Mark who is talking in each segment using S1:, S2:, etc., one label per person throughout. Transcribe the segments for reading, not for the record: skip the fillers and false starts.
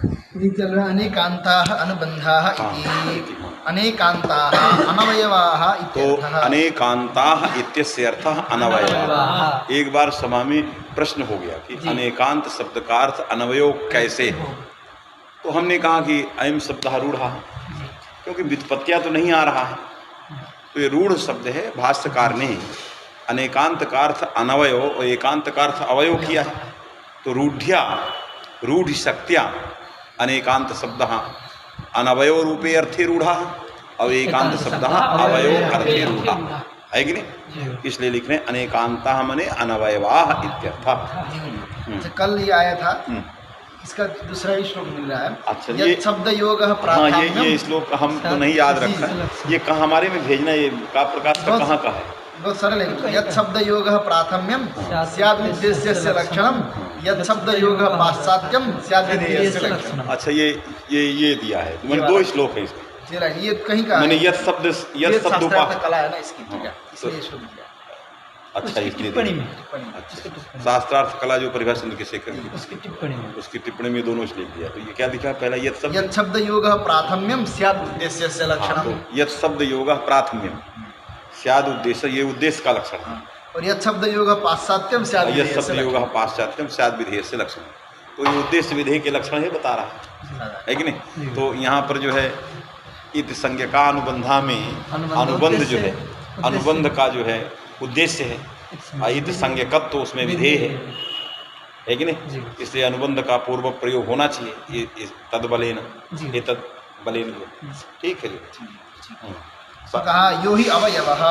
S1: ये चल रहा अनेकांताः अनुबंधाः इति अनेकांताः अनवयवाः
S2: तो
S1: इत्यर्थः।
S2: अनेकांताः इत्यस्य अर्थः अनवयवाः। एक बार सभा में प्रश्न हो गया कि अनेकांत शब्द का अर्थ अनवयव कैसे हो, तो हमने कहा कि अयम शब्दः रूढ़ः, क्योंकि व्युत्पत्तियां तो नहीं आ रहा है, तो ये रूढ़ शब्द है। भाष्यकार ने अनेकांत का अर्थ अनवयव और एकांत का अर्थ अवयव किया है, तो रूढ़्या रूढ़ शक्तिया अनेकांत शब्द अनवयव रूपे अर्थे रूढ़ा और एकांत शब्द अवयव अर्थे रूढ़ा है कि नहीं। इसलिए लिख रहे हैं अनेकांता मने अनवयवाः इत्यर्थः।
S1: कल ये आया था, इसका दूसरा ही श्लोक मिल रहा है।
S2: अच्छा, ये
S1: शब्द योग
S2: हाँ, ये श्लोक हम तो नहीं याद रखा है, ये कहाँ हमारे में भेजना, ये का प्रकाश का कहाँ का है?
S1: बहुत सरल है। यत् शब्द योग प्राथम्यम स्याद् उद्देश्यस्य लक्षणम, यत् शब्द योग पाश्चात्यम स्याद् विधेयस्य लक्षणम।
S2: अच्छा, ये दिया है, मैंने दो श्लोक है इसमें।
S1: ये कहीं का
S2: मैंने यत् शब्द
S1: कला है ना इसकी, ठीक है, इसलिए श्लोक दिया।
S2: अच्छा, इसलिए
S3: टिप्पणी में
S2: अच्छा, शास्त्रार्थ कला जो परिभाषा चंद्र के शेखर की,
S3: उसकी टिप्पणी में,
S2: उसकी टिप्पणी में दोनों श्लोक दिया। तो ये क्या दिखा पहला?
S1: यत् शब्द योग प्राथम्यम स्याद् उद्देश्यस्य लक्षणम।
S2: यत् शब्द योग प्राथम्यम स्याद् उद्देश्य, ये उद्देश्य का लक्षण है।
S1: और यत् शब्द योग पाश्चात्यम स्याद्
S2: यत्
S1: विधेयस्य
S2: शब्द योग पाश्चात्यम स्याद् विधेयस्य लक्षण, तो ये उद्देश्य विधेय के लक्षण ही बता रहा है कि नहीं। तो यहाँ पर जो है इत संज्ञका अनुबंधा में अनुबंध जो है, अनुबंध का जो है उद्देश्य है, इत संज्ञकत्व तो उसमें विधेय है कि नहीं। इसलिए अनुबंध का पूर्व प्रयोग होना चाहिए, ये तद्बलेन, ये तद्बलेन। ठीक है जी।
S1: कहा यो ही अवयवः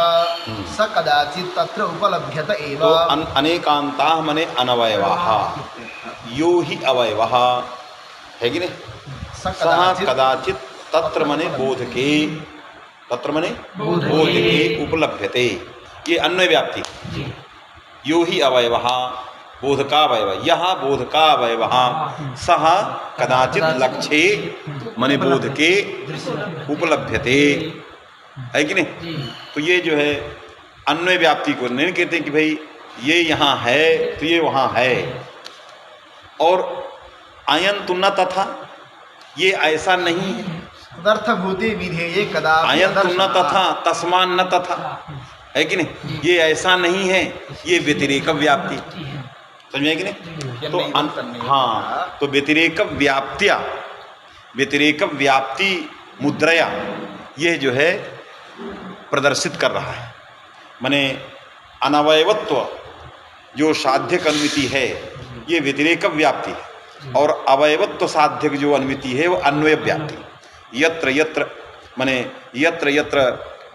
S1: स कदाचित् तत्र उपलभ्यत एव।
S2: तो अनेकांताः मने अनवयवाः, यो ही अवयवः है कि नहीं। सः कदाचित् तत्र मने बोधके, तत्र मने बोधके उपलभ्यते, ये अन्वय व्याप्ति। यो ही अवयवः बोधकावयव, यह बोधकावयवः सः कदाचित् लक्ष्ये मने बोधके उपलभ्यते है कि नहीं। तो ये जो है अन्वय व्याप्ति को नहीं कहते हैं कि भाई ये यहाँ है तो ये वहाँ है, और अयन तो न तथा, ये ऐसा नहीं है।
S1: तदर्थभूते विधेये कदापि
S2: अयन तो न तथा तस्मान न तथा है कि नहीं, ये ऐसा नहीं है, ये व्यतिरेक व्याप्ति, समझे कि नहीं। तो हाँ, तो व्यतिरेक व्याप्तिया, व्यतिरेक व्याप्ति मुद्रया ये जो है प्रदर्शित कर रहा है। माने अनवयवत्व जो साध्यक अनुमिति है ये व्यतिरेक व्याप्ति है, और अवयवत्व साध्यक जो अनुमिति है वो अन्वय व्याप्ति। यत्र यत्र माने यत्र यत्र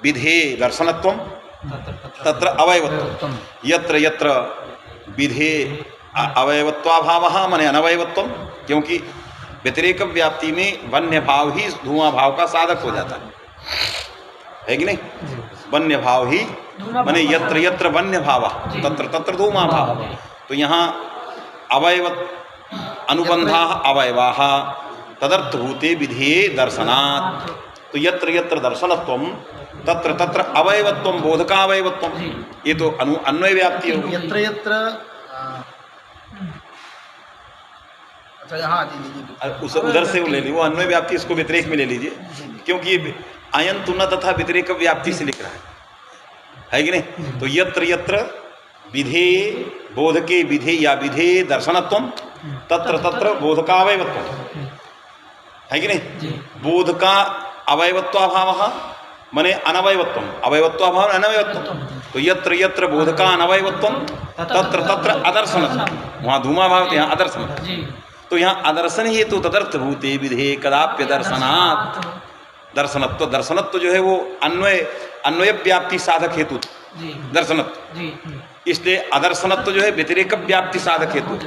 S2: विधेय दर्शनत्वम तत्र अवयवत्वम, यत्र यत्र विधेय अवयवत्वाभावः माने अनवयवत्वम, क्योंकि व्यतिरेक व्याप्ति में वन्य भाव ही धुआं भाव का साधक हो जाता है कि नहीं। वन्य भाव ही माने यत्र यत्र वन्य भाव तत्र तत्र धूमा भाव। तो यहाँ अवयव अनुबंधा अवयवाः तदर्थभूते विधेये दर्शनात्, तो यत्र यत्र दर्शनत्वम तत्र तत्र अवयवत्वम बोधकावयवत्वम, ये तो अन्वय व्याप्ति हो।
S1: यत्र यत्र अच्छा यहाँ
S2: उस उधर से ले लीजिए, वो अन्वय व्याप्ति इसको व्यतिरेक में ले लीजिए, क्योंकि ये अयन तुना तथा व्यतिरेक व्याप्ति से लिख रहा है कि नहीं। तो यत्र यत्र विधेय बोधके विधेय या विधेय दर्शनत्वम तत्र तत्र बोधकावयवत्वम है कि नहीं। बोधका अवयवत्वाभावः मने अनवयवत्वम, अवयवत्वाभाव अनवयवत्वम, तो यत्र यत्र बोधका अनवयवत्वम तत्र तत्र अदर्शनत्वम, वहाँ धूमा भाव यहाँ अदर्शन, तो यहाँ अदर्शन ही तो तदर्थभूते विधेय कदाप्य दर्शनात्। दर्शनत्व, दर्शनत्व जो है वो अन्वय व्याप्ति साधक हेतु दर्शनत्व, इसलिए अदर्शनत्व जो है व्यतिरेक व्याप्ति साधक हेतु,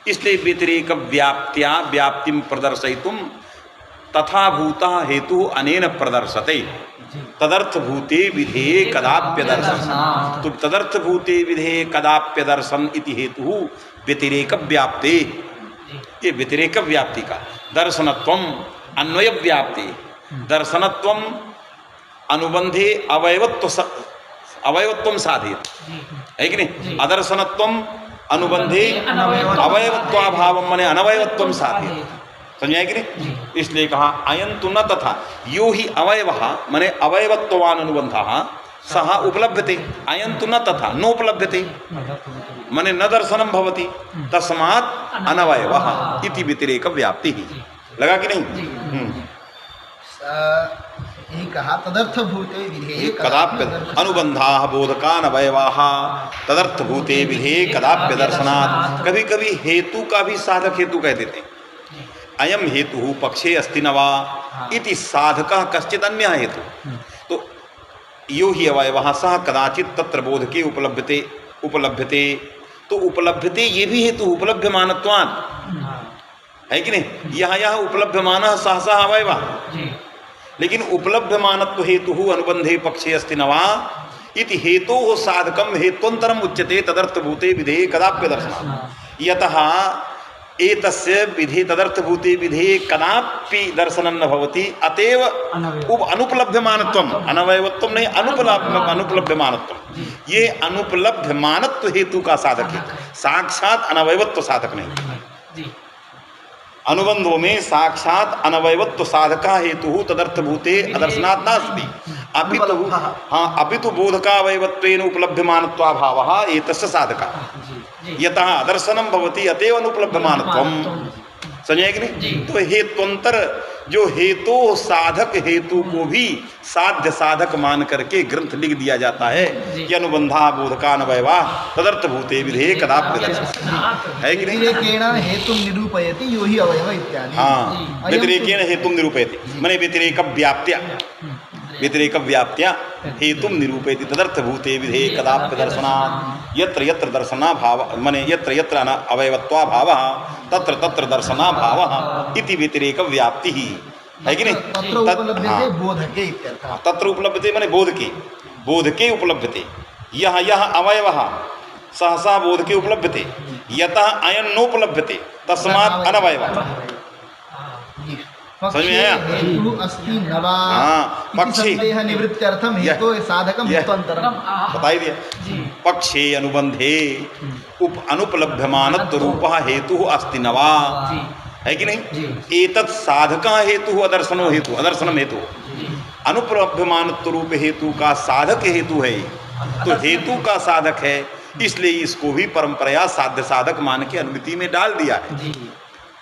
S2: इसलिए व्यतिरेक व्याप्त्या व्याप्तिम प्रदर्शयितुम तथा भूता हेतु अनेन प्रदर्शते तदर्थभूते विधेये कदाप्य दर्शन, तो तदर्थभूते विधेये कदाप्य दर्शन इति हेतु व्यतिरेक व्याप्ते, ये व्यतिरेक व्याप्ति का दर्शनत्वम अन्वय व्याप्ति, दर्शनत्वम अनुबंधे अवयवत्वम साधित है कि नहीं। अदर्शनत्वम अनुबंधे अवयवत्वाभावम माने अनवयवत्वम साधित, समझाए कि नहीं? इसलिए कहा अयं तु न तथा यो ही अवयवः माने अवयवत्वान अनुबंधः सः उपलभ्यते, अयं तु न तथा नोपलभ्यते माने न दर्शनम भवति तस्मात् अनवयवः इति व्यतिरेक व्याप्ति ही। लगा कि नहीं?
S1: यही कहा तदर्थभूते विधेये
S2: कदाप्य अनुबंधाः बोधकान अवयवाः तदर्थभूते विधेये कदाप्य दर्शनात्। कभी कभी हेतु का भी साधक हेतु कह देते हैं। अयम हेतु पक्षे अस्ति न वा इति साधकः कश्चित् अन्यः हेतु। तो यो ही अवयवः सः कदाचित् तत्र बोधके उपलभ्यते तो उपलभ्यते ये भी हेतु उपलभ्यमानत्वात् है कि नहीं? यह उपलभ्यमानः सहसा अवयवः, लेकिन उपलभ्यमानत्व हेतु अनुबंधे पक्षे अस्ति न वा इति हेतोः साधकं हेत्वन्तरम् उच्यते तदर्थभूते विधेये कदाप्य दर्शनात्। यतः एतस्य विधे तदर्थभूते विधेये कदापि दर्शनं न भवति अतएव अनुपलभ्यमानत्वम्, अनवयवत्वं नहीं अनुपलभ्यमानत्वं, ये अनुपलभ्यमानत्व हेतु का साधक है, साक्षात अनवयवत्व साधक नहीं। अनुबंधों में साक्षात अनवयवत्व साधका हेतु तदर्थभूते अदर्शनात् नास्ति अपितु अपितु बोधकावयवत्वेन उपलभ्यमानत्वाभावः एतस्य साधकः यतः अदर्शनं भवति अतएव अनुपलभ्यमानत्वम्। समझे कि नहीं? तो हेत्वंतर जो हेतु साधक हेतु को भी साध्य साधक मान करके ग्रंथ लिख दिया जाता है कि अनुबंधा बोधकानवयवा तदर्थभूते विधेये कदाप्य दर्शनात्, है कि नहीं?
S1: व्यतिरेकेण हेतुं निरूपयति यो हि अवयव इत्यादि।
S2: हाँ, व्यतिरेकेण हेतुं निरूपयति माने व्यतिरेक व्याप्त्या हेतुं निरूपयति तदर्थभूते विधेये कदाप्य दर्शनात्। यत्र यत्र दर्शनाभाव माने यत्र यत्र अवयवत्वाभावः तत्र तत्र दर्शनाभावः इति व्यतिरेक व्याप्ति ही, है कि नहीं?
S1: तत्र उपलभ्यते बोधके इत्यर्थः।
S2: तत्र उपलभ्यते माने बोधके उपलभ्यते। यह अवयवः सहसा बोधके उपलभ्यते यतः अयं नोपलभ्यते तस्मात् अनवयवः। समझ में आया?
S1: हेतु अस्ति न वा
S2: पक्षे
S1: संदेह निवृत्त्यर्थम हेतु साधकम हेत्वंतरम
S2: बता ही दिया। पक्षे अनुबंधे अनुपलभ्यमानत्व रूपः हेतु अस्ति न वा, है कि नहीं? एतत् साधकः हेतु अदर्शनो हेतु अदर्शनम हेतु अनुपलभ्यमानत्व रूप हेतु का साधक हेतु है, तो हेतु का साधक है इसलिए इसको भी परंपरा साध्य साधक मान के अनुमिति में डाल दिया है।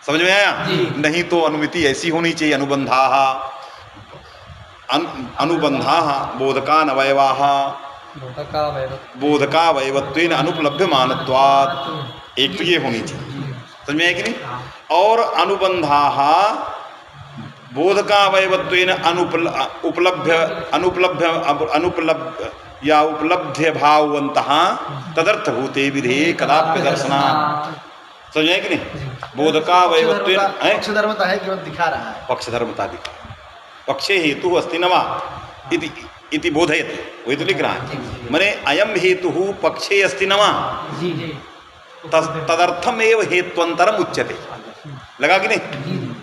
S2: समझ में आया? नहीं तो अनुमिति ऐसी होनी चाहिए अनुबंधाः बोधकान अवयवाः बोधकावयवत्वेन अनुपलभ्यमानत्वात्, एक तो ये होनी चाहिए। समझ में आया कि नहीं? और अनुबंधाः बोधकावयवत्वेन उपलब्ध्य भाववन्तः तदर्थभूते विधेये कदाप्य दर्शनात्। समझे कि नहीं? बोधकावयवत्वेन
S1: पक्षधर्मता है केवल दिखा रहा है,
S2: पक्षधर्मता दिखा पक्षे हेतु अस्ति न वा इति बोधयति, वही तो लिख रहा है। माने अयम हेतु पक्षे अस्ति न वा तदर्थम एव हेत्वंतरम उच्यते। लगा कि नहीं?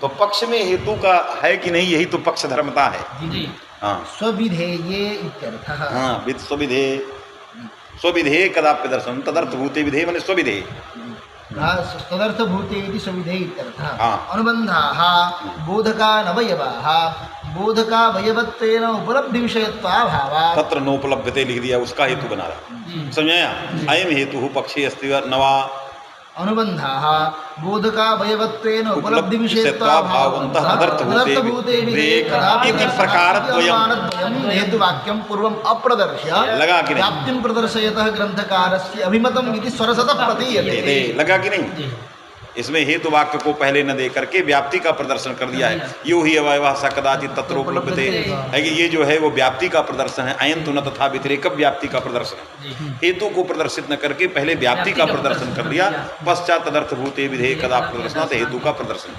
S2: तो पक्ष में हेतु का है कि नहीं, यही तो पक्ष धर्मता है। हाँ,
S1: स्वविधेये इत्यर्थः।
S2: हाँ, स्वविधेये कदाप्य दर्शनम तदर्थभूते विधेये माने स्वविधेये
S1: तदर्थभूते इति स्वविधेये इत्यर्थः।
S2: हाँ।
S1: अनुबंधाः बोधकानवयवाः बोधकावयवत्वेन उपलब्धि विषयत्वाभावात्
S2: तत्र नोपलभ्यते लिख दिया, उसका हेतु बना रहा। समझाया? अयम हेतु पक्षे अस्ति न वा
S1: अनुबंधाः बोधकावयवत्वेन उपलब्धि विषयत्वाभावन्तः तदर्थभूते विधेये कदापि दर्शनात् हेतुवाक्यं पूर्वम् अप्रदर्श्य
S2: लगा कि नहीं?
S1: व्याप्तिं प्रदर्शयतः ग्रंथकारस्य अभिमतम् इति स्वरसतः प्रतीयते।
S2: लगा कि नहीं? इसमें हेतु वाक्य को पहले न दे करके व्याप्ति का प्रदर्शन कर दिया है। यो ही अवयवः स कदाचित् तत्र उपलभ्यते है कि ये जो है वो व्याप्ति का प्रदर्शन है। अयं तु न तथा व्यतिरेक व्याप्ति का प्रदर्शन है। हेतु को प्रदर्शित न करके पहले व्याप्ति का प्रदर्शन कर दिया, पश्चात तदर्थभूते विधेये कदाप्य दर्शनात् हेतु का प्रदर्शन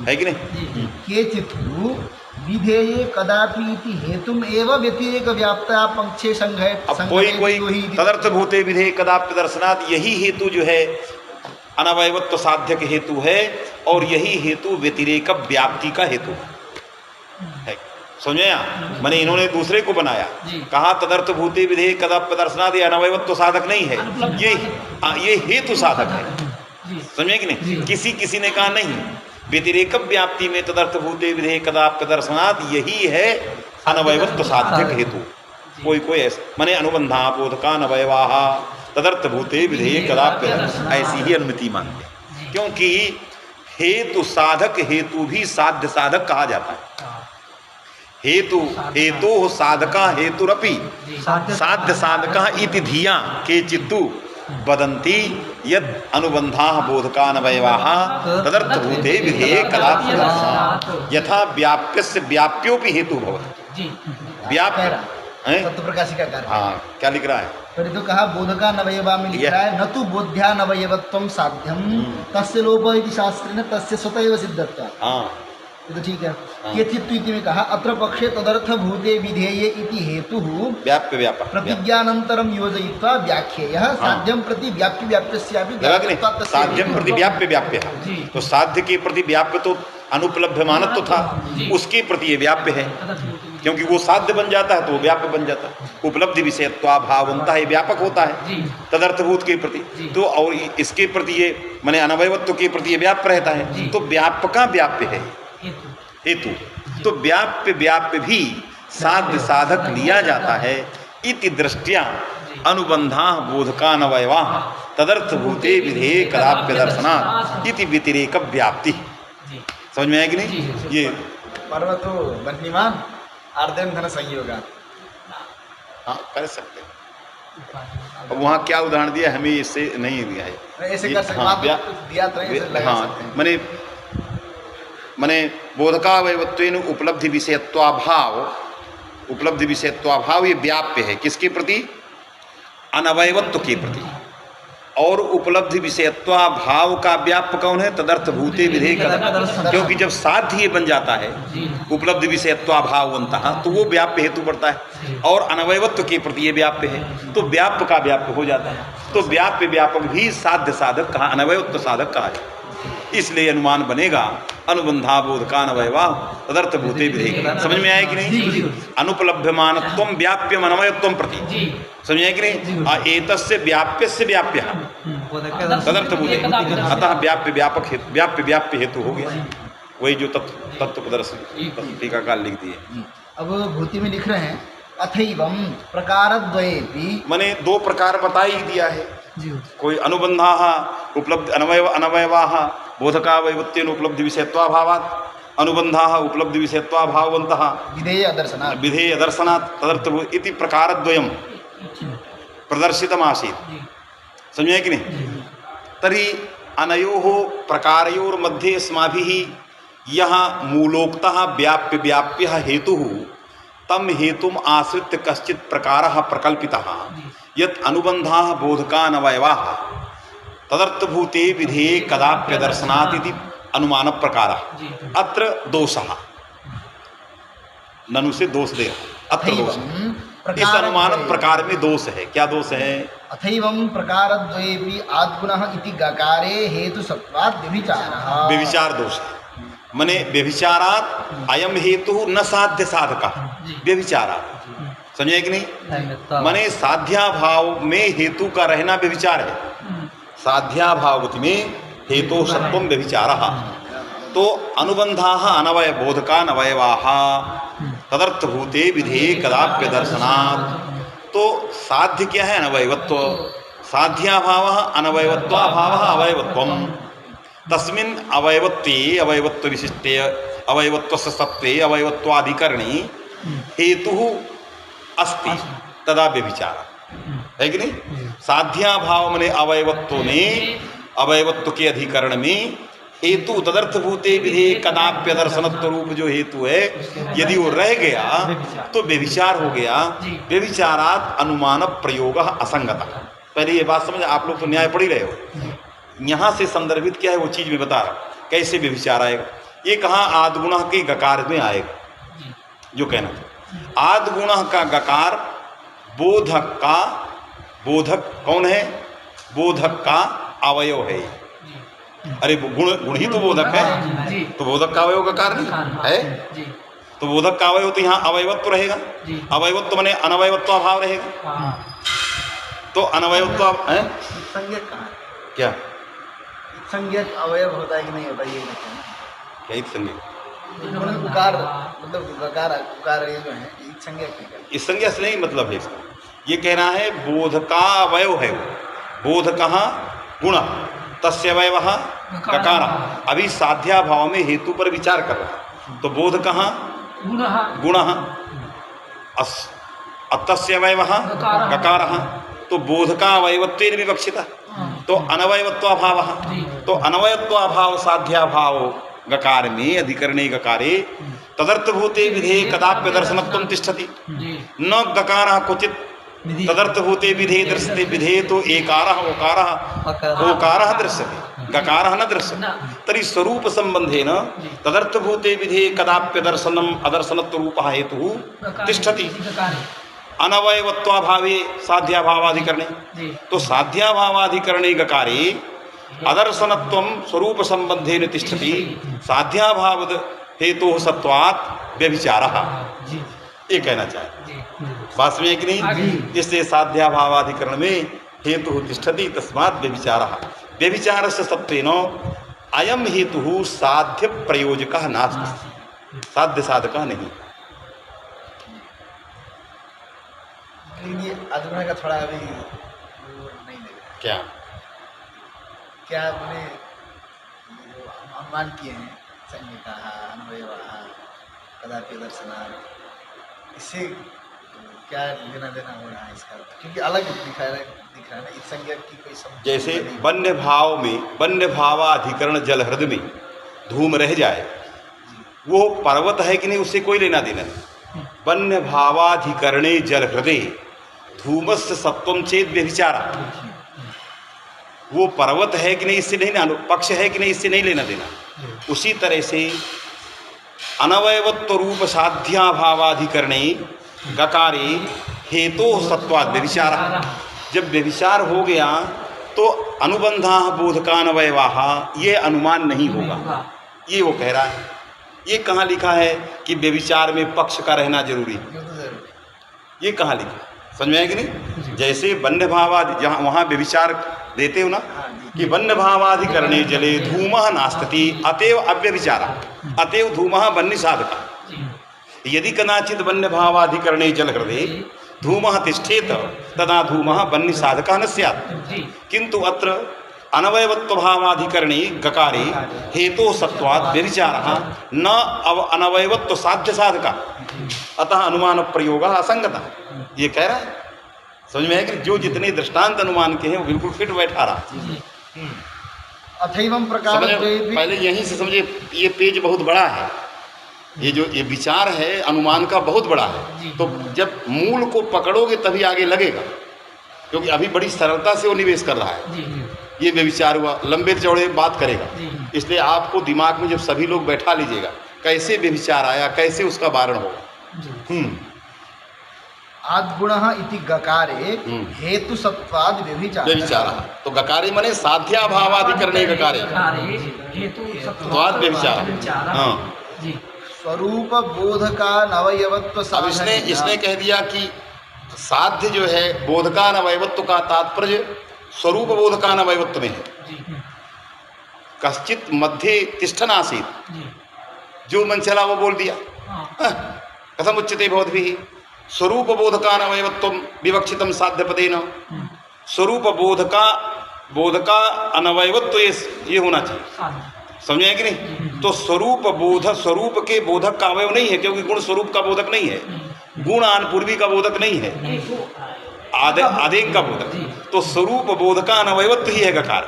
S2: है कि नहीं?
S1: केचित् विधेये कदापि इति हेतुम एव व्यतिरेक व्याप्ता पक्षे संघे।
S2: अब कोई तदर्थभूते विधेये कदाप्य दर्शनात् यही हेतु जो है अनवयवत्व साध्यक हेतु है और यही हेतु व्यतिरेक व्याप्ति का हेतु है। समझे? मैंने इन्होंने दूसरे को बनाया, कहा तदर्थभूते विधेये कदाप्य दर्शनात् अनवयवत्व साधक नहीं है, ये हेतु साधक है। समझे कि नहीं? किसी ने कहा नहीं व्यतिरेक व्याप्ति में तदर्थभूते विधेय कदाप्य दर्शनात्, यही है अनवयवत्व साध्यक हेतु। कोई कोई ऐसा माने अनुबंधा बोधका नवयवाह तदर्थभूते विधेय कदाप्य, ऐसी ही अनुमति मानते हैं, क्योंकि हेतु साधक हेतु भी साध्य साधक कहा जाता है। हेतु हेतु साधका हेतुरपि साध्य साधका इति धिया के चित्तु वदन्ति यद अनुबंधा बोधका नवयवाः तदर्थभूते विधेये कदाप्य दर्शनात्, यथा व्याप्यस्य व्याप्योपि हेतु भवति। व्याप्य
S1: तत्व प्रकाशिका कार्य।
S2: हाँ, क्या लिख रहा है?
S1: पर तो कहा बोधका नवयवा में लिख रहा है न तो बोध्या नवयवत्वम साध्यम तस्य लोप इति शास्त्रेण तस्य स्वतः सिद्धत्वा।
S2: हाँ,
S1: ये तो ठीक है। केचित् में कहा अत्र पक्षे तदर्थ भूते विधेये इति हेतु
S2: व्याप्य व्यापक
S1: प्रतिज्ञानंतरम योजयित्वा व्याख्येयः साध्यम प्रति व्याप्य व्याप्यस्यापि
S2: साध्यम प्रति व्याप्य व्याप्य है। तो साध्य के प्रति व्याप्य तो अनुपलभ्यमानत्व था, उसके प्रति ये व्याप्य है, क्योंकि वो साध्य बन जाता है तो वो व्याप्य बन जाता है। उपलब्धि विषयत्वाभावंता है, व्यापक होता है तदर्थभूत के प्रति, तो और इसके प्रति ये माने अनवयवत्व के प्रति ये व्याप्य रहता है, तो व्यापका व्याप्य है हेतु। तो व्याप्य व्याप्य भी साध्य साधक लिया जाता है। इति दृष्टिया अनुबंधा बोधका नवयवा तदर्थभूते विधेय कदाप्य दर्शनात् इति व्यतिरेक व्याप्ति। समझ में आया कि नहीं? ये
S1: पर्वतो बन्नीमान अर्धन धन संयोगा।
S2: हाँ, कर सकते हैं। अब वहाँ क्या उदाहरण दिया, हमें इससे नहीं दिया है।
S1: ऐसे कर सकते हैं, दिया तो ऐसे लगा सकते हैं।
S2: मने बोधकावयवत्वेन उपलब्धि विषयत्वाभाव, उपलब्धि विषयत्वाभाव ये व्याप्य है किसके प्रति? अनवयवत्व के प्रति। और उपलब्धि विषयत्वाभाव का व्याप्य कौन है? तदर्थभूते विधेय कदाप्य, क्योंकि जब साध्य ये बन जाता है उपलब्धि विषयत्वाभाववंतः तो वो व्याप्य हेतु बढ़ता है, और अनवयवत्व के प्रति ये व्याप्य है तो व्याप्य का व्याप्य हो जाता है। तो व्याप्य व्यापक भी साध्य साधक कहा, अनवयवत्व साधक कहा जाए। इसलिए अनुमान बनेगा अनुबंधा बोधका नवयवा तदर्थभूते विधेय। समझ में आया कि नहीं? अनुपलभ्यमानत्वं व्याप्यम अनवयत्वं प्रति, समझ में आया कि नहीं? एतस्य व्याप्यस्य व्याप्य तदर्थभूते, अतः व्याप्य व्यापक हेतु, व्याप्य व्याप्य हेतु हो गया। वही जो तत्व प्रदर्शन टीकाकार लिख दिए।
S1: अब भूति में लिख रहे हैं अथैवं प्रकारद्वयेपि,
S2: माने दो प्रकार बता ही दिया है। कोई अनुबंधा उपलब्धि अनवयवा बोधकावयवत्वेन उपलब्धि विषयत्वाभावात्, अनुबंधा उपलब्धि विषयत्वाभाववन्तः विधेय दर्शनात् तदर्थभूत इति प्रकारद्वयं प्रदर्शितमासीत्। समझे कि नहीं? तर्हि अनयोः प्रकारयोर्मध्ये अस्माभिः यः मूलोक्तः व्याप्य व्याप्यः हेतुः तम हेतुम आश्रित्य कश्चित् प्रकारः प्रकल्पितः यत् अनुबंधाः बोधका नवयवाः तदर्थभूते विधेये कदाप्य दर्शनात् इति अनुमान प्रकारः। अत्र दोषः, ननु से दोष दे रहा, अत्र दोष, इस अनुमान प्रकार में दोष है। क्या दोष है?
S1: अथैवं प्रकारद्वयेपि आद्गुणः इति गकारे हेतुसत्वात् व्यभिचारः,
S2: व्यभिचार दोष है। मने व्यभिचारात् अयम हेतु न साध्य साधकः, व्यभिचारात्, समझे कि नहीं? मने साध्याभाव में हेतु का रहना व्यभिचार है। साध्याभावति में हेतु सत्वम व्यभिचारः। तो अनुबंधाः अनवय बोधका नवयवाः तदर्थभूते विधेये कदाप्य दर्शनात्। तो साध्य क्या है? अनवयवत्व। साध्याभावः अनवयवत्वाभावः अवयवत्वम्। तस्मिन् अवयवत्वे अवयवत्व विशिष्टे अवयवत्वस्य सत्त्वे अवयवत्वाधिकरणे हेतुः अस्ति तदा व्यभिचार है कि नहीं? साध्याभाव मने अवयवत्व में, अवयवत्व के अधिकरण में हेतु तदर्थभूते विधेय कदाप्य दर्शनत्व रूप जो हेतु है यदि वो रह गया तो व्यभिचार हो गया। व्यभिचारात् अनुमान प्रयोग असंगत। पहले ये बात समझ, आप लोग तो न्याय पढ़ ही रहे हो। यहाँ से संदर्भित क्या है वो चीज में बता रहा, कैसे व्यभिचार आएगा। ये कहाँ आद्गुण के गकार में आएगा, जो कहना था आद्गुण का गकार बोधक का, बोधक कौन है? बोधक का अवयव है। अरे गुण ही तो बोधक है, तो बोधक का अवयव गकार नहीं है। तो बोधक का अवयव तो यहाँ अवयवत्व रहेगा। अवयवत्व माने अनवयवत्व भाव रहेगा। तो अनवयवत्व है
S1: संज्ञक कहाँ है?
S2: क्या
S1: संज्ञक अवयव होता है कि नहीं होता ये
S2: क्या इत संज्ञक?
S1: उकार मतलब गकार उकार ये जो है इत संज्ञक है।
S2: इस संज्ञा से नहीं मतलब है इसका, ये कहना है बोध का अवयव है वो, बोध कहाँ गुण, तस्य अवयव ककार। अभी साध्या भाव में हेतु पर विचार कर रहा है, तो बोध कहाँ गुण, तस्य अवयव ककार, तो बोध का अवयवत्वेन विवक्षिता, तो अनवयवत्वाभाव, तो अनवयत्वाभाव साध्याभाव गकार में अधिकरणे गकारे तदर्थभूते विधेये कदाप्य दर्शनत्वं तिष्ठति, न गकारः क्वचित् तदर्थभूते विधेये दृश्यते, विधेये तो एकारः ओकारः दृश्यते, गकारः न दृश्यते, तर्हि स्वरूप संबंधेन तदर्थभूते विधेये कदाप्य दर्शनम् अदर्शनत्वरूपः हेतुः तिष्ठति अनवयवत्वाभावे साध्याभावाधिकरणे, तो साध्याभावाधिकरणे गकारे अदर्शनत्वं स्वरूप संबंधेन तिष्ठति साध्याभाव हेतु सत्वात् व्यभिचारः, ये कहना चाहिए। बात में कि नहीं, इससे साध्याभावाधिकरण में हेतु तिष्ठति तस्मात् व्यभिचारः, व्यभिचारस्य सत्वेन अयम हेतु साध्य प्रयोजकः नास्ति, साध्य साधकः नहीं।
S1: ये अधुना का थोड़ा अभी नहीं लग रहा।
S2: क्या
S1: क्या आपने जो अनुमान किए हैं संज्ञा अन्वयः कदापि दर्शनार्थ, इससे क्या लेना देना हो रहा है इसका, क्योंकि अलग दिख रहा है ना, इस संज्ञा की कोई समझ
S2: जैसे वन्य भाव में वन्य भावाधिकरण जल हृदय में धूम रह जाए, वो पर्वत है कि नहीं उससे कोई लेना देना नहीं। वन्य भावाधिकरणे जल हृदय धूमस्य सत्वम चेत व्यभिचारा, वो पर्वत है कि नहीं इससे नहीं ना, पक्ष है कि नहीं इससे नहीं लेना देना। उसी तरह से अनवयवत्व रूप साध्याभावाधिकरणे गकारे हेतु सत्वाद व्यभिचारा, जब व्यभिचार हो गया तो अनुबंधा बोधकानवयवाः ये अनुमान नहीं होगा, ये वो कह रहा है। ये कहाँ लिखा है कि व्यभिचार में पक्ष का रहना जरूरी है, ये कहाँ लिखा, समझ में आया कि नहीं। जैसे वन्य भावादि जहाँ वहाँ व्यभिचार देते हो ना कि वन्य भावाधिकरणे जले धूमः नास्ति अतएव अव्यभिचारा, अतएव धूमः वन्य साधका, यदि कदाचित वन्य भावाधिकरणे जल हृदय धूमः तिष्ठेत तदा धूमः वन्य साधकः न स्यात्, किंतु अत्र अनवयवत्व भावाधिकरणे गकारे हेतु सत्वात् व्यभिचारः न अनवयवत्व साध्य साधका, अतः अनुमान प्रयोगः असंगतः, ये कह रहा है। समझ में है कि जो जितने दृष्टांत अनुमान के हैं वो बिल्कुल फिट बैठा रहा।
S1: अथैवं प्रकार
S2: पहले यहीं से समझिए, ये पेज बहुत बड़ा है, ये जो ये विचार है अनुमान का बहुत बड़ा है, तो जब मूल को पकड़ोगे तभी आगे लगेगा, क्योंकि अभी बड़ी सरलता से वो निवेश कर रहा है। ये व्यभिचार हुआ, लंबे चौड़े बात करेगा, इसलिए आपको दिमाग में जब सभी लोग बैठा लीजिएगा कैसे व्यभिचार आया, कैसे उसका वारण होगा।
S1: आद्गुणः इति गकारे हेतु सत्वाद व्यभिचारः,
S2: तो गकारे माने साध्याभावाधिकरणे गकारे सत्वाद व्यभिचारः। हाँ,
S1: स्वरूप बोध का नवयवत्व।
S2: अब इसने कह दिया कि साध्य जो है बोधका नवयवत्व का तात्पर्य स्वरूप बोधका नवयवत्व में है। कश्चित मध्य तिष्ठन आसीत, जो मन चला वो बोल दिया, कथम उच्यते भवद्भिः स्वरूप बोधका नवयवत्व विवक्षितम साध्य पदेन, स्वरूप बोधका अनवयवत्व ये होना चाहिए, समझे कि नहीं। तो स्वरूप बोध, स्वरूप के बोधक का अवयव नहीं है, क्योंकि गुण स्वरूप का बोधक नहीं है, गुण आनपूर्वी का बोधक नहीं है, आदेक का बोधक, तो स्वरूप बोधका अनवयवत्व ही है गकार।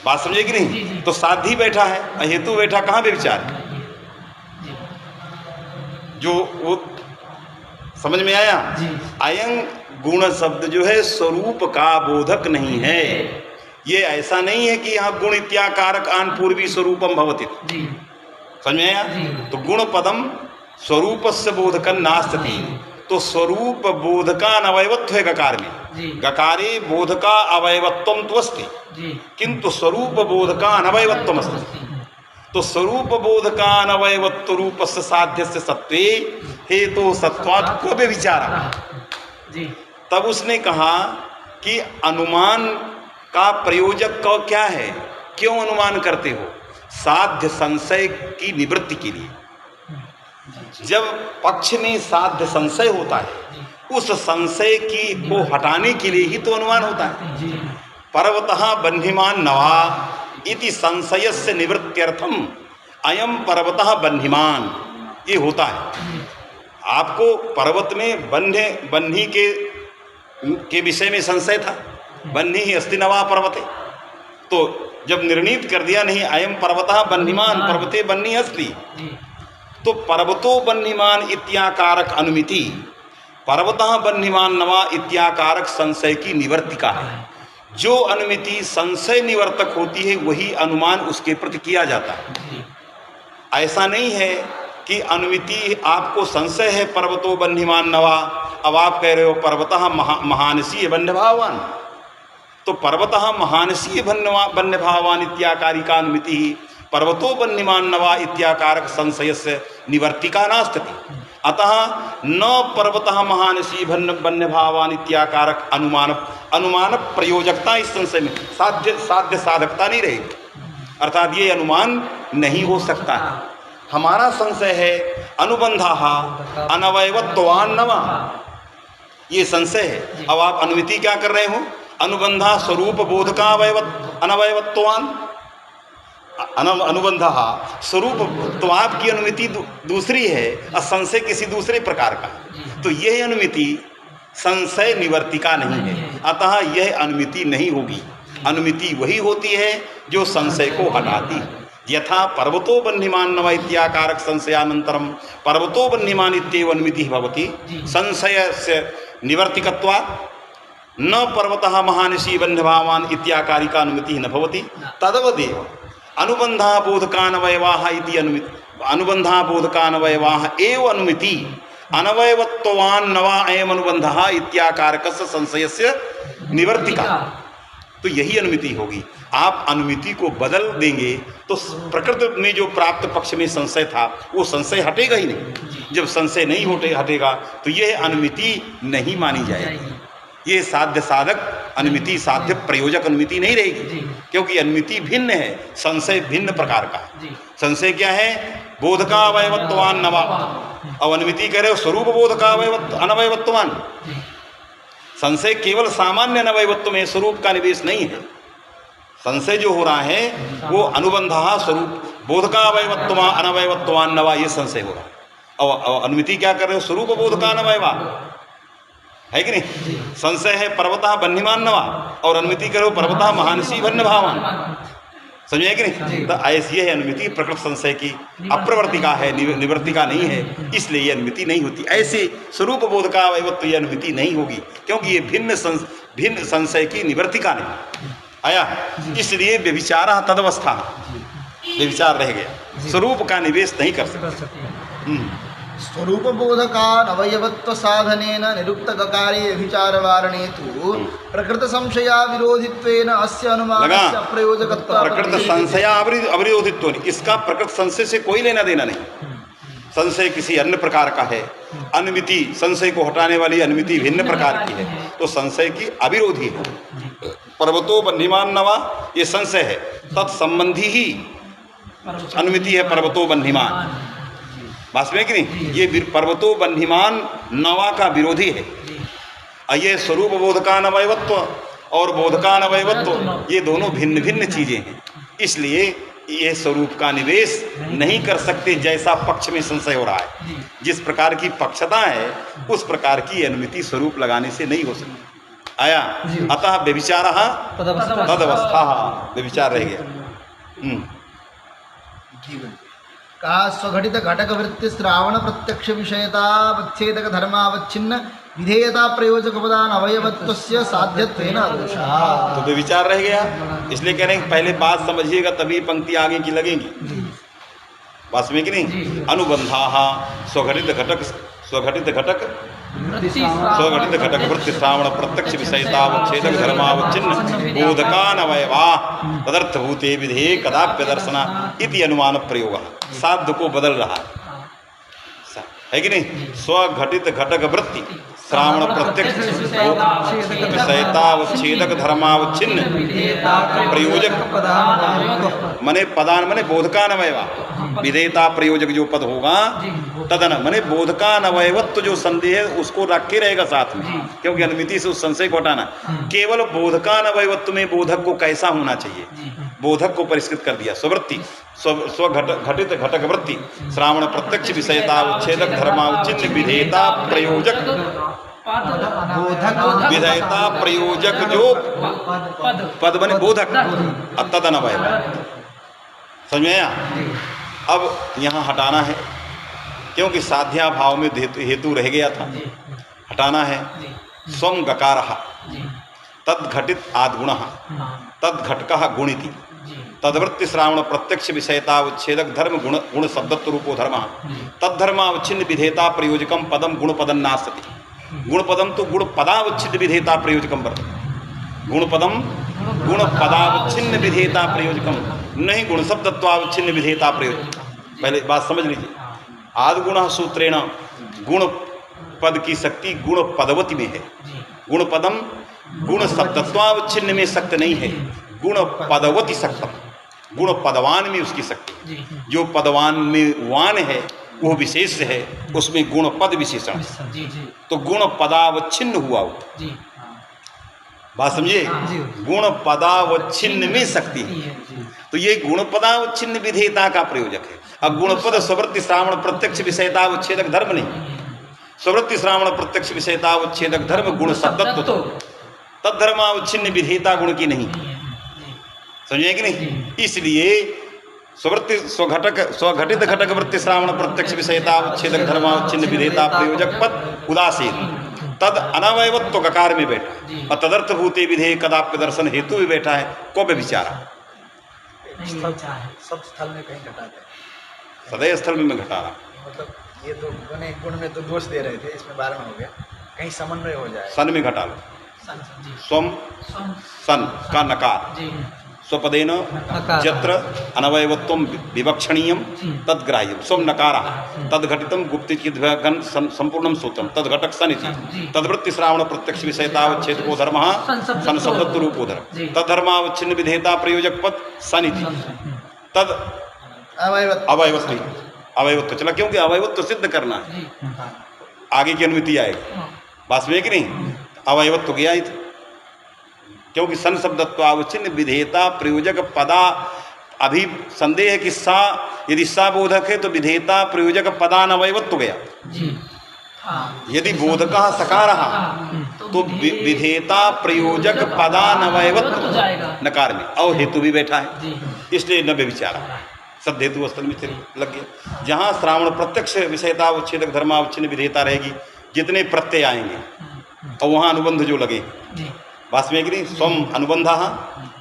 S2: बात समझे कि नहीं। तो साध्य बैठा है, हेतु बैठा, कहाँ पे विचार, जो वो समझ में आया। अयं गुण शब्द जो है स्वरूप का बोधक नहीं है, ये ऐसा नहीं है कि यहाँ गुण इत्याकारक आन पूर्वी स्वरूपम भवति, समझ में आया। तो गुण पदम स्वरूपस्य बोधकं नास्ति, तो स्वरूप बोधका अवयवत्व है गकार में, गकारे बोधका अवयवत्वम तो अस्ति, किंतु स्वरूप बोधका अनवयवत्वम अस्ति। तो स्वरूप बोधका अनवयवत्व रूपस्य साध्यस्य सत्वे हेतु सत्वात् को व्यभिचारः। तब उसने कहा कि अनुमान का प्रयोजक क्या है, क्यों अनुमान करते हो, साध्य संशय की निवृत्ति के लिए। जब पक्ष में साध्य संशय होता है, उस संशय की को हटाने के लिए ही तो अनुमान होता है। पर्वतः बन्हिमान् नवा इति संशयस्य निवृत्त्यर्थम अयम पर्वतः बन्हिमान्, ये होता है। आपको पर्वत में बन्ही के विषय में संशय था, बन्ही ही अस्ति नवा पर्वते, तो जब निर्णीत कर दिया नहीं अयम पर्वतः बन्हिमान् पर्वते बन्ही अस्ति, तो पर्वतो बन्हिमान् इत्याकारक अनुमिति पर्वतः बन्हिमान् नवा इत्याकारक संशय की निवर्तिका है। जो अनुमिति संशय निवर्तक होती है वही अनुमान उसके प्रति किया जाता है। ऐसा नहीं है कि अनुमिति आपको संशय है पर्वतो बन्हिमान् नवा, अब आप कह रहे हो पर्वतः महानसीय बन्यभावान, तो पर्वतः महानसीय बन्यभावान इत्याकारिका अनुमिति ही पर्वतो बन्हिमान् नवा इत्याकारक संशयस्य निवर्तिका नास्ति। अतः न पर्वतः महानसी बन्यभावान इत्याकारक अनुमान प्रयोजकता इस संशय में साध्य साधकता नहीं रहेगी, अर्थात ये अनुमान नहीं हो सकता है। हमारा संशय है अनुबंधः अनवयवत्वान् नवा, ये संशय है। अब आप अनुमिति क्या कर रहे हो, अनुबंधा स्वरूप बोधका अनवयवत्वान्, अनुबंध स्वरूप, तो आपकी अनुमिति दूसरी है और संशय किसी दूसरे प्रकार का, तो यह अनुमिति संशय निवर्तिका नहीं है। अतः यह अनुमिति नहीं होगी। अनुमिति वही होती है जो संशय को हटाती है। यथा पर्वतो बन्हिमान् नवा इत्याकारक संशयानंतरम पर्वतो बन्हिमान् इत्येव अनुमिति भवति संशयस्य निवर्तिकत्वात् न पर्वतः महानिशी बन्यभावान् इत्याकारिका अनुमिति न भवति। तदवदेव अनुबंधा बोधकानवयवाः इति अनुमिति, अनुबंधा बोधकानवयवाः एव अनुमिति अनवयवत्वान् नवा अयम् अनुबंधः इत्याकारकस्य संशयस्य निवर्तिका, तो यही अनुमिति होगी। आप अनुमिति को बदल देंगे तो प्रकृति में जो प्राप्त पक्ष में संशय था वो संशय हटेगा ही नहीं। जब संशय नहीं हटेगा तो यह अनुमिति नहीं मानी जाएगी। ये साध्य साधक अनुमिति, साध्य प्रयोजक अनुमिति नहीं रहेगी, क्योंकि अनुमिति भिन्न है, संशय भिन्न प्रकार का। संशय क्या है, बोधकावयवत्वान् नवा, और अनुमिति कह रहे हो स्वरूप बोधकावयवत्व अनवयवत्वान्। संशय केवल सामान्य अनवयवत्व में, स्वरूप का निवेश नहीं है। संशय जो हो रहा है वो अनुबंधः स्वरूप बोधकावयवत्वा अनवयवत्वान् नवा, ये संशय हो रहा है। और अनुमिति क्या कर रहे हो, स्वरूप बोधकानवयवा, है कि नहीं। संशय है पर्वतः बन्हिमान् नवा और अनुमिति करो पर्वतः महानसी बन्यभावान्, समझे कि नहीं। तो ऐसी है अनुमिति प्रकृत संशय की अप्रवर्तिका है, निवर्तिका नहीं है, इसलिए ये अनुमिति नहीं होती। ऐसे स्वरूप बोध का वैवत्व ये अनुमिति नहीं होगी, क्योंकि ये भिन्न संशय की निवर्तिका नहीं आया, इसलिए व्यभिचार तदवस्था, व्यभिचार रह गया, स्वरूप का निवेश नहीं कर सकते।
S1: स्वरूप बोधकान् अवयवत्व साधनेन निरुक्त गकारे व्यभिचारवारणे तु प्रकृत संशया विरोधित्वेन अस्य अनुमानस्य अप्रयोजकत्व।
S2: प्रकृत संशया अविरोधित्व, इसका प्रकृत संशय से कोई लेना देना नहीं। संशय किसी अन्य प्रकार का है, अनुमिति संशय को हटाने वाली अनुमिति भिन्न प्रकार की है, तो संशय की अविरोधी है। पर्वतो बन्हिमान् नवा ये संशय है, तत्संबंधी ही अनुमिति है पर्वतो बन्हिमान्, बात में कि नहीं। ये पर्वतो बन्हिमान् नवा का विरोधी है। ये स्वरूप बोधकानवयवत्व और बोधकानवयवत्व ये दोनों भिन्न भिन्न चीजें हैं, इसलिए ये स्वरूप का निवेश नहीं कर सकते। जैसा पक्ष में संशय हो रहा है, जिस प्रकार की पक्षता है उस प्रकार की अनुमिति स्वरूप लगाने से नहीं हो सकती आया। अतः व्यभिचार तदवस्था, व्यभिचार रह गया।
S1: कहा स्वघटित घटक वृत्ति श्रावण प्रत्यक्ष विषयता वच्छेदक धर्मावच्छिन्न विधेयता प्रयोजक पदान अवयवत्वस्य साध्यत्वेन दोषः।
S2: तो व्यभिचार रह गया, इसलिए कह रहे हैं पहले बात समझिएगा तभी पंक्ति आगे की लगेगी, बात में कि नहीं। अनुबंधाः स्वघटित घटक वृत्ति श्रावण प्रत्यक्ष विषयता वच्छेदक धर्मावच्छिन्न बोधकानवयवाः तदर्थभूते विधेये कदाप्य दर्शना इति अनुमान प्रयोग। साध्य को बदल रहा है कि नहीं। स्वघटित घटक वृत्ति श्रावण प्रत्यक्ष विषयतावच्छेदक धर्मावच्छिन्न प्रयोजक मने पदान मने बोधकानवयवा विधेयता प्रयोजक जो पद होगा तदन मने बोधकानवयवत्व जो संदेह है उसको रख के रहेगा साथ में, क्योंकि अनुमिति से उस संशय को हटाना। केवल बोधकानवयवत्व में बोधक को कैसा होना चाहिए, बोधक को परिष्कृत कर दिया। स्ववृत्ति स्वघटित घटक वृत्ति श्रावण प्रत्यक्ष विषयतावच्छेदक धर्मावच्छिन्न विधेयता प्रयोजक विधेयता प्रयोजक जो पद बने बोधक तदनवय। समझ में आया? अब यहाँ हटाना है क्योंकि साध्या भाव में हेतु रह गया था, हटाना है। स्वम गकारः तद्घटित आद्गुण तद्घटकः गुणिति तद्वृत्ति श्रावण प्रत्यक्ष विषयतावच्छेदक धर्म गुण शब्दत्व रूपो धर्म तद्धर्मावच्छिन्न विधेयता प्रयोजकम पदम गुणपदम नास्ति। गुणपदम तो गुणपदावच्छिन्न विधेयता प्रयोजकम वर्तते। गुणपदम गुणपदावच्छिन्न विधेयता प्रयोजकम नहीं गुण शब्दत्वावच्छिन्न विधेयता प्रयोजक। पहले बात समझ लीजिए। आद्गुण सूत्रेण गुण पद की शक्ति गुण पदवती में है। गुण पदम गुण शब्दत्वावच्छिन्न में शक्ति नहीं है, गुण पदवती शक्तम, गुण पदवान में उसकी शक्ति। जो पदवान में वान है वो विशेष है, उसमें गुण पद विशेषण, तो गुण पदावच्छिन्न हुआ वो। बात समझिए, गुण पदावच्छिन्न में शक्ति है, तो ये गुण पदावच्छिन्न विधेयता का प्रयोजक है। अब गुणपद स्ववृत्ति श्रावण प्रत्यक्ष विषयतावच्छेदक धर्म नहीं, स्ववृत्ति श्रावण प्रत्यक्ष विषयतावच्छेदक धर्म गुण शब्दत्व तो तद्धर्मावच्छिन्न विधेयता गुण की नहीं। समझे कि नहीं? इसलिए स्ववृत्ति स्वघटित घटक वृत्ति श्रावण प्रत्यक्ष विषयतावच्छेदक धर्मावच्छिन्न विधेयता प्रयोजक पद उदासीन तद अनवयवत्व गकार में बैठा और तदर्थभूते विधेय कदाप्य दर्शन हेतु भी बैठा है। को बे विचारा
S1: सब स्थल में कहीं घटाते हैं,
S2: सदैव स्थल में घटा रहा।
S1: मतलब ये तो गुण में तो दोष दे रहे थे, इसमें बारह हो गया, कहीं समन्वय हो जाए।
S2: सन में घटा लो। स्वम सन का नकार स्वपदेन यत्र अनवयवत्वं विवक्षणीयं तद्ग्राह्यं स्वम नकारः तद्घटितं गुप्तिचिद्घन संपूर्णं सूत्रं तद्घटक सनिति तद्वृत्ति श्रावण प्रत्यक्ष विषयतावच्छेदको धर्मः सन शब्दत्व रूपो धर्म तद्धर्मावच्छिन्न विधेयता प्रयोजक पद सनिति तद अवयवत्व अवयवत्व चला, क्योंकि अवयवत्व सिद्ध करना है, आगे की अनुमति आएगी। बात में कि नहीं? अवयवत्व गया ही था, क्योंकि सन शब्दत्वावच्छिन्न विधेयता प्रयोजक पदा। अभी संदेह है कि सा यदि सा बोधक है तो विधेयता प्रयोजक पदान अवयवत्व गया। यदि बोधकः सकारः तो विधेयता प्रयोजक पदान अवयवत्व नकार में और हेतु भी बैठा है, इसलिए न व्यभिचारा सद हेतु स्थल में लग गया। जहाँ श्रावण प्रत्यक्ष विषयतावच्छेदक धर्मावच्छिन्न विधेयता रहेगी, जितने प्रत्यय आएंगे और वहाँ अनुबंध जो लगे। वास्मेगिरी स्वम अनुबंधः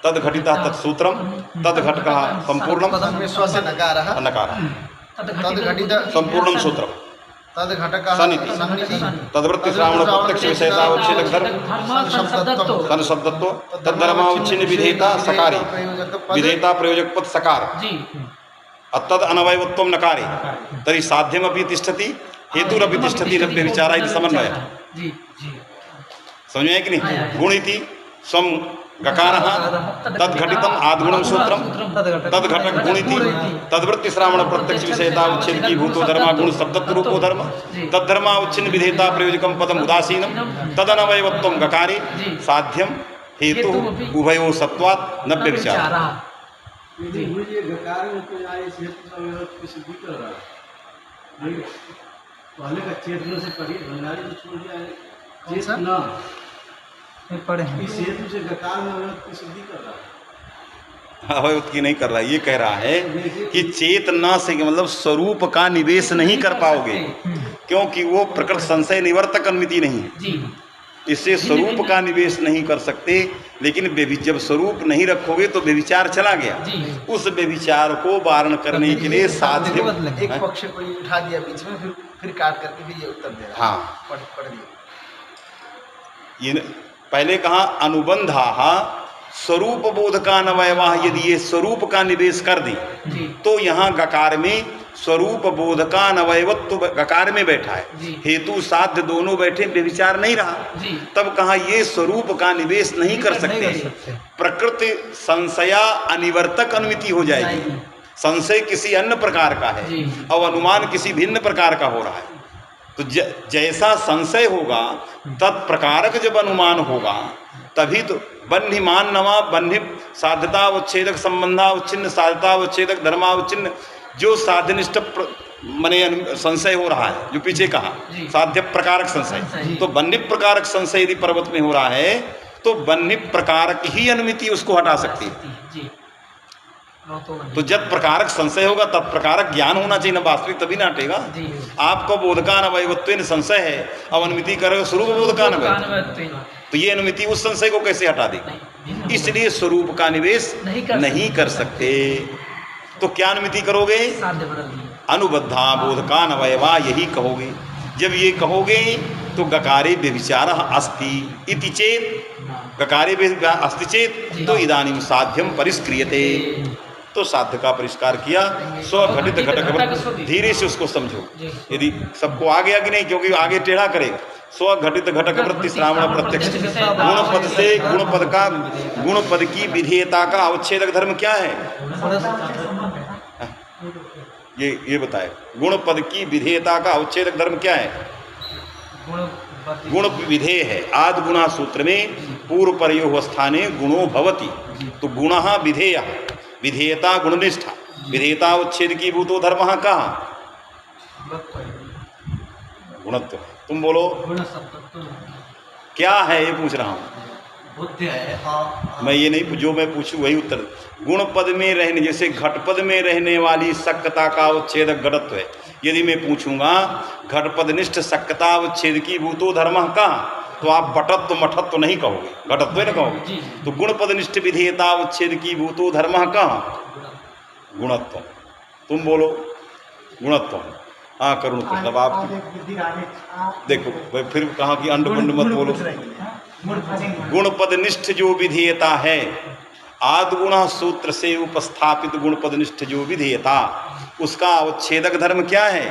S2: तद्घटितः तत्सूत्रम तद्घटकः संपूर्णम नकारः संपूर्णं सूत्रम सनिति तद्वृत्ति श्रावण प्रत्यक्ष विषयतावच्छेदक धर्म सन शब्दत्व तद्धर्मावच्छिन्न विधेयता सकारी विधेयता प्रयोजक पद सकार तद अनवयवत्वं नकारे तर्हि साध्यमपि तिष्ठति हेतुरपि तिष्ठति लभ्य विचारा इति समन्वयः। समझ में है कि नहीं? गुण इति स्वम गकारः तद्घटितम् आद्गुणं सूत्रम तद्घटक गुण इति तद्वृत्ति श्रावण प्रत्यक्ष विषयतावच्छेद की भूतो धर्मा गुण शब्दत्व रूपो धर्म तद्धर्मावच्छिन्न विधेयता प्रयोजकम पदम उदासीनम तदनवयवत्वं गकारे साध्यम हेतु उभयो सत्वात् नव्य विचार।
S3: पहले का क्षेत्र से पढ़िए, भंडारी को छोड़ दिया है चेतना
S1: पढ़े
S3: इस हेतु से गकार में अवयव की सिद्धि कर रहा है।
S2: अवयव की नहीं कर रहा, ये कह रहा है कि चेतना से मतलब स्वरूप का निवेश नहीं कर पाओगे, क्योंकि वो प्रकृत संशय निवर्तक अनुमिति नहीं है, इससे स्वरूप का निवेश नहीं कर सकते। लेकिन जब स्वरूप नहीं रखोगे तो व्यभिचार चला गया, उस व्यभिचार को वारण करने के लिए साध्य
S1: एक पक्ष को उठा दिया बीच में, फिर काट करके भी ये उत्तर दे रहा।
S2: हाँ
S1: पढ़ दिया।
S2: ये पहले कहा अनुबंधाः स्वरूप बोधकानवयवाः, यदि ये स्वरूप का निवेश कर दें तो यहाँ गकार में स्वरूप बोधकान अवयवत्व गकार में बैठा है, हेतु साध्य दोनों बैठे, व्यभिचार नहीं रहा, तब कहा ये स्वरूप का निवेश नहीं कर सकते। प्रकृति संशया अनिवर्तक अनुमिति हो जाएगी। संशय किसी अन्य प्रकार का है और अनुमान किसी भिन्न प्रकार का हो रहा है। तो जैसा संशय होगा तत्प्रकारक जब अनुमान होगा तभी तो बन्हीमान नवा बन्ही साध्यतावच्छेदक संबंधावच्छिन्न साध्यतावच्छेदक धर्मावच्छिन्न जो साध्यनिष्ठ माने संशय हो रहा है, जो पीछे कहा साध्य प्रकारक संशय, तो बन्ही प्रकारक संशय यदि पर्वत में हो रहा है तो बन्ही प्रकारक ही अनुमिति उसको हटा सकती है। तो जब प्रकारक संशय होगा तब प्रकारक ज्ञान होना चाहिए ना, वास्तविक तभी ना हटेगा। आपको बोधकान अवयवत्वेन संशय है, अब अनुमिति करेगा स्वरूप बोधकान अवयव, तो ये अनुमिति उस संशय को कैसे हटा देगी? इसलिए स्वरूप का निवेश नहीं कर सकते। तो क्या अनुमिति करोगे? अनुबद्धा बोधकान अवयवा, यही कहोगे। जब ये कहोगे तो गकारे व्यभिचार अस्ति इति चेत, गकारे अस्ति चेत तो इदानीं साध्यम परिष्क्रियते, तो साध्य का परिष्कार किया। स्वघटित घटक, धीरे से उसको समझो, यदि सबको आ गया कि नहीं, क्योंकि आगे टेढ़ा करेगा। स्वघटित घटक वृत्ति श्रावण प्रत्यक्ष, गुणपद से गुणपद का, गुणपद की विधेयता का अवच्छेदक धर्म क्या है? ये बताए, गुणपद की विधेयता का अवच्छेदक धर्म क्या है? गुण विधेय है। आद गुणा सूत्र में पूर्व परयो स्थाने गुणो भवति, तो गुणः विधेय, विधेयता गुणनिष्ठा, विधेयता उच्छेद की भूतो धर्म कहाँ? गुणत्व। तुम बोलो क्या है, ये पूछ रहा हूँ। मैं ये नहीं, जो मैं पूछूं वही उत्तर। गुण पद में रहने, जैसे घटपद में रहने वाली सक्कता का उच्छेदक घटत्व है, यदि मैं पूछूंगा घटपदनिष्ठ सक्कता उच्छेद की भूतो धर्म कहाँ, तो आप बटत्व मठत्व नहीं कहोगे, घटत्व ही न कहोगे। तो गुणपदनिष्ठ विधेयता उच्छेद की भूतो धर्म कहाँ? गुणत्व। तुम बोलो गुणत्व। हाँ करुण मतलब आप देखो भाई, फिर कहा कि अंडुकुंड मत बोलो। गुणपदनिष्ठ जो विधेयता है, आदगुण सूत्र से उपस्थापित गुणपदनिष्ठ जो विधेयता, उसका अवच्छेदक धर्म क्या है?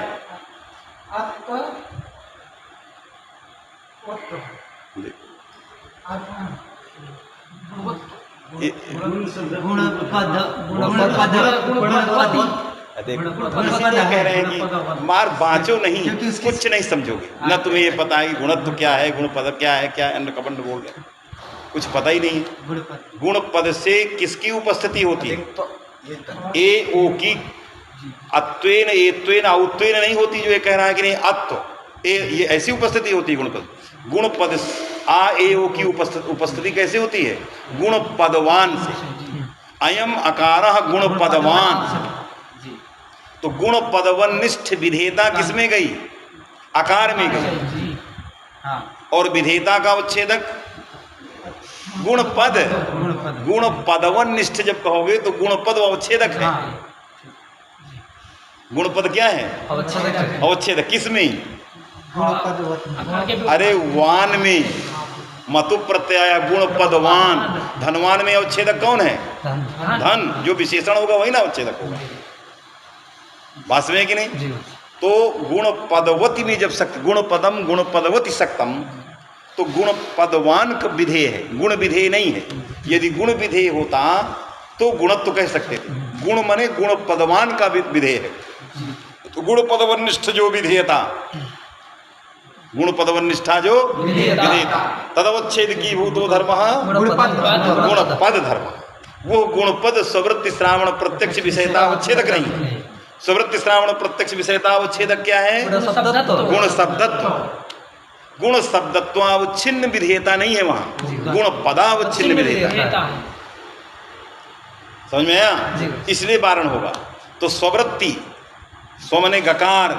S2: कह रहे हैं कि मार बाँचो नहीं, कुछ नहीं समझोगे, न तुम्हें ये पता है कि गुणत्व क्या है, गुणपद क्या है, क्या अन्य कबंड बोल गए, कुछ पता ही नहीं है। गुण पद से किसकी उपस्थिति होती है? ए ओ की, अत्वेन एत्वेन औत्वेन नहीं होती, जो ये कह रहा है कि नहीं अत्व, ये ऐसी उपस्थिति होती है गुणपद। गुणपद आ ए ओ की उपस्थिति कैसे होती है? गुण पदवान से। अयम अकारः गुण पदवान, तो गुण पदवनिष्ठ विधेयता किसमें गई? आकार में गई। और विधेयता का उच्छेदक गुणपद, गुण पदवनिष्ठ जब कहोगे तो गुणपद अवच्छेदक है। गुणपद क्या है? अवच्छेदक। किसमें? अरे वान में, मतु प्रत्यय गुण पदवान, धनवान में अवच्छेदक कौन है? धन। जो विशेषण होगा वही ना अवच्छेदक होगा, वास्तव में कि नहीं? तो गुण पदवती में जब सक्त, गुण पदम गुण पदवती सक्तम, तो गुण पदवान का विधेय है, गुण विधेय नहीं है। यदि गुण विधेय होता तो गुणत्व कह सकते थे, गुण माने गुण पदवान का विधेय है। तो गुण पदवनिष्ठ जो विधेयता, गुण पदवनिष्ठा जो विधेयता, तदवच्छेद की भूतो धर्म गुणपद धर्म। वो गुणपद स्ववृत्ति श्रावण प्रत्यक्ष विषयता अवच्छेदक नहीं। स्ववृत्ति श्रावण प्रत्यक्ष विषयता अवच्छेदक क्या है? गुण शब्दत्व। गुण शब्दत्वावच्छिन्न विधेयता नहीं है वहां, गुण पदावच्छिन्न विधेयता। समझ में आया? इसलिए वारण होगा। तो स्ववृत्ति, स्व मने गकार,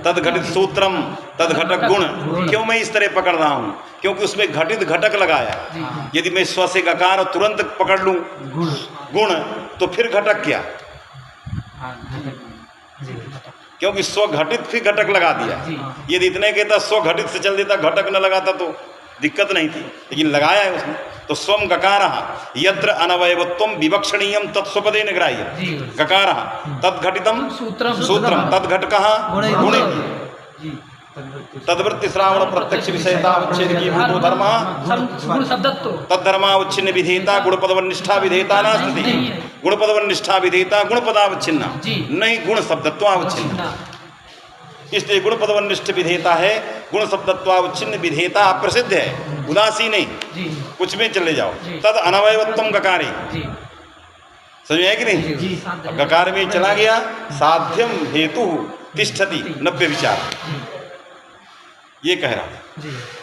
S2: तद घटित सूत्रम तद घटक गुण। क्यों मैं इस तरह पकड़ रहा हूं? क्योंकि उसमें घटित घटक लगाया। यदि मैं स्व से गकार तुरंत पकड़ लूं गुण, तो फिर घटक क्या? क्योंकि स्व घटित फिर घटक लगा दिया। यदि इतने कहता स्व घटित से चल देता, घटक न लगाता, तो दिक्कत नहीं थी, लेकिन लगाया है उसने। तो स्वम गकारः यत्र अनवयवत्वम विवक्षणीयम तत्स्वपदेन ग्राह्य, गकारः तद्घटितम सूत्रम तद्घटकः गुणे तद्वृत्ति श्रावण प्रत्यक्ष विषयता उच्छेद की भूतो धर्मः तद्धर्मावच्छिन्न विधेयता गुणपदवन्निष्ठा विधेयता नास्ति, गुणपदवन्निष्ठा विधेयता गुणपदावच्छिन्ना नहीं गुण शब्दत्वावच्छिन्न। इसलिए गुणपदवन्निष्ठ विधेयता है, गुण शब्दत्वावच्छिन्न विधेयता प्रसिद्ध है, उदासीन नहीं, कुछ में चले जाओ। तद अनवयवत्वम गकारे, समझ में है कि नहीं? गकार में चला गया, साध्यम हेतु तिष्ठति नव्य विचार, ये कह रहा।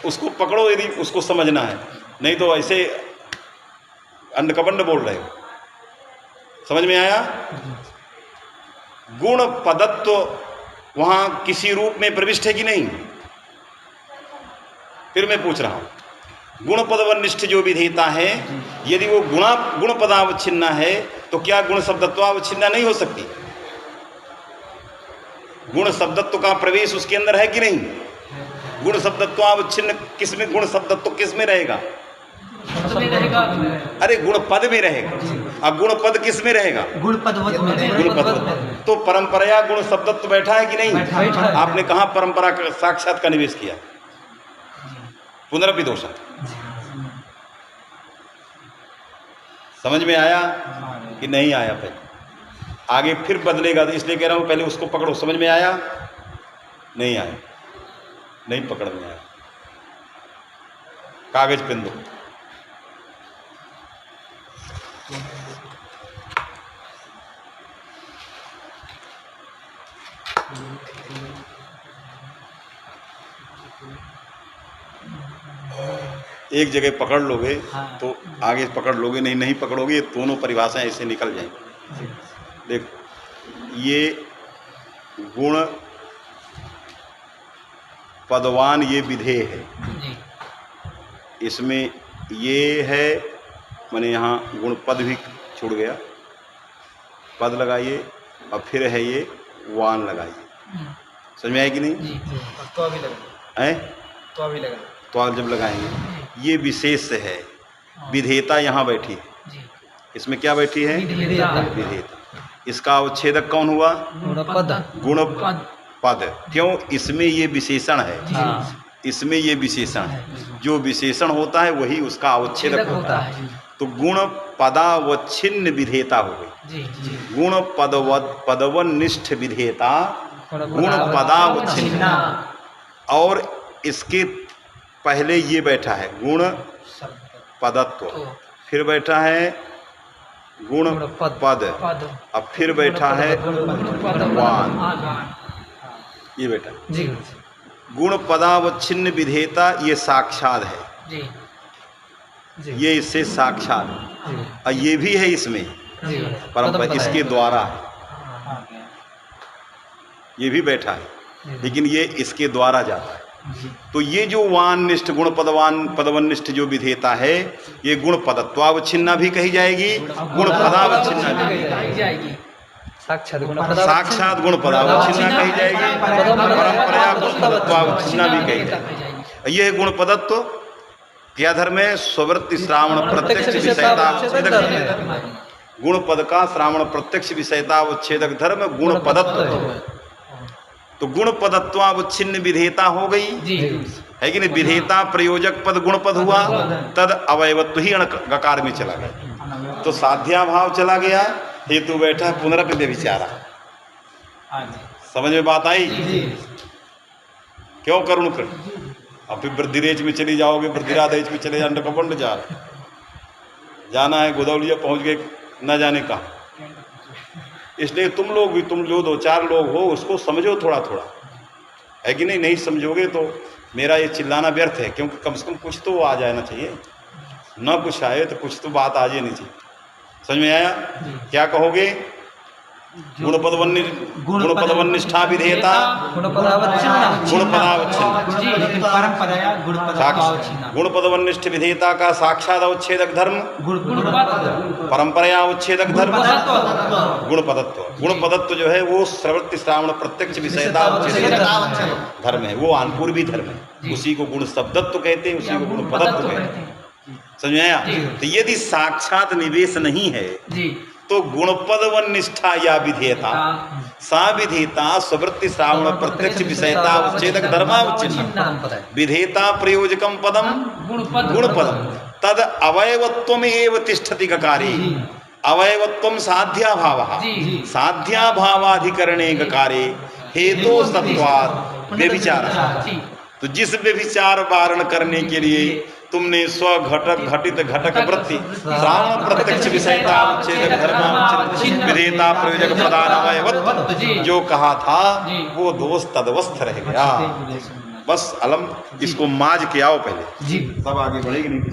S2: उसको पकड़ो यदि उसको समझना है, नहीं तो ऐसे अंडकबंड बोल रहे हो। समझ में आया? गुण पदत्व वहां किसी रूप में प्रविष्ट है कि नहीं? फिर मैं पूछ रहा हूं, गुण पदवनिष्ठ जो विधेयता है, यदि वो गुण पदावच्छिन्ना है तो क्या गुण शब्दत्वावच्छिन्ना नहीं हो सकती? गुण शब्दत्व का प्रवेश उसके अंदर है कि नहीं? गुण शब्दत्वावच्छिन्न किसमें, गुण शब्दत्व किस में रहेगा? अरे गुण पद में रहेगा। अब गुण पद किस में रहेगा? गुण पद। तो परंपराया गुण शब्दत्व बैठा है कि नहीं? आपने कहाँ परंपरा का साक्षात का निवेश किया? पुनरपि दोषा। समझ में आया कि नहीं आया? पहले आगे फिर बदलेगा, तो इसलिए कह रहा हूं पहले उसको पकड़ो। समझ में आया? नहीं आया, नहीं पकड़ में आया। कागज पेन दो। एक जगह पकड़ लोगे तो आगे पकड़ लोगे, नहीं पकड़ोगे, ये दोनों परिभाषाएं ऐसे निकल जाएंगी। देखो, ये गुण पदवान ये विधेय है, इसमें ये है, मैंने यहाँ गुण पद भी छूट गया, पद लगाइए और फिर है ये वान लगाइए। समझ में आए कि नहीं?
S1: तो अभी लगा
S2: है,
S1: तो अभी लगा,
S2: तो आप जब लगाएंगे ये विशेष है, विधेयता यहाँ बैठी है, इसमें क्या बैठी है? विधेयता। इसका अवच्छेदक कौन हुआ? गुण पद। क्यों? इसमें ये विशेषण है, इसमें ये विशेषण है, जो विशेषण होता है वही उसका अवच्छेदक होता है। तो गुण पदावच्छिन्न विधेयता हो गई। गुण पदवनिष्ठ विधेयता गुण पदावच्छिन्न। और इसके पहले ये बैठा है गुण पदत्व, फिर बैठा है गुण पद, अब फिर बैठा है वान, ये बैठा गुण पदावच्छिन्न विधेयता, ये साक्षात है, ये इससे साक्षात है। और ये भी है इसमें परंपरा, इसके द्वारा है, ये भी बैठा है, लेकिन ये इसके द्वारा जाता है। तो ये जो वाननिष्ठ गुण पदवनिष्ठ जो विधेयता है, ये गुण पदत्वावच्छिन्ना भी कही जाएगी, गुण पदावच्छिन्ना भी कही जाएगी, साक्षात गुण पदावच्छिन्ना कही जाएगी, परंपरा गुण पदत्वावच्छिन्ना भी कही जाएगी। ये गुण पदत्व क्या धर्म है? स्ववृत्ति श्रावण प्रत्यक्ष विषयता उच्छेदक। गुण पद का श्रावण प्रत्यक्ष विषयता उच्छेदक धर्म गुण पदत्व। तो गुण पदत्वावच्छिन्न विधेयता हो गई है कि नहीं? विधेयता प्रयोजक पद गुण पद हुआ, तद अवयवत्व ही गकार में चला गया, तो साध्याभाव चला गया, हेतु बैठा पुनरपि व्यभिचारा। समझ में बात आई? क्यों करुण कर? अब फिर वृद्धिरेच में चली जाओगे, वृद्धिरादेश में चले जाने का जा जाना है, गोदौलिया पहुंच गए न जाने कहाँ। इसलिए तुम लोग भी, तुम जो 2-4 लोग हो उसको समझो थोड़ा थोड़ा, है कि नहीं? नहीं समझोगे तो मेरा ये चिल्लाना व्यर्थ है, क्योंकि कम से कम कुछ तो आ जाना चाहिए, न कुछ आए तो कुछ तो बात आ जानी चाहिए। समझ में आया? क्या कहोगे? गुणपदवन्निष्ठा विधेयता गुणपदावच्छिन्न
S4: जी, लेकिन परंपराया
S2: गुणपदवन्निष्ठ विधेयता का साक्षात अवच्छेदक धर्म परंपराया अवच्छेदक धर्म गुणपदत्व। गुणपदत्व जो है वो श्रवृत्ति श्रावण प्रत्यक्ष विषयता अवच्छेदक धर्म है, वो आनपूर्वी धर्म है। उसी को गुण शब्दत्व कहते हैं, उसी को गुणपदत्व कहते हैं। समझ में आया? तो यदि साक्षात निवेश नहीं है तो गुणपद व निष्ठा या विधेयता सा विधेयता स्ववृत्ति श्रावण प्रत्यक्ष विषयता अवच्छेदक धर्मावच्छिन्न विधेयता प्रयोजकम पदम गुणपदम तद अवयवत्वम एव तिष्ठति गकारे। अवयवत्वम साध्याभावः साध्याभावाधिकरणे गकारे हेतु सत्वात् व्यभिचारः। तो जिस व्यभिचार वारण करने के लिए तुमने स्व घटक घटित घटक वृत्ति श्रावण प्रत्यक्ष विषयता अवच्छेदक धर्मावच्छिन्न विधेयता प्रयोजक प्रदान अवयवत्व जो कहा था वो दोष तदवस्थ रह गया। बस अलम इसको माज के आओ पहले, तब आगे बढ़ेगी नहीं।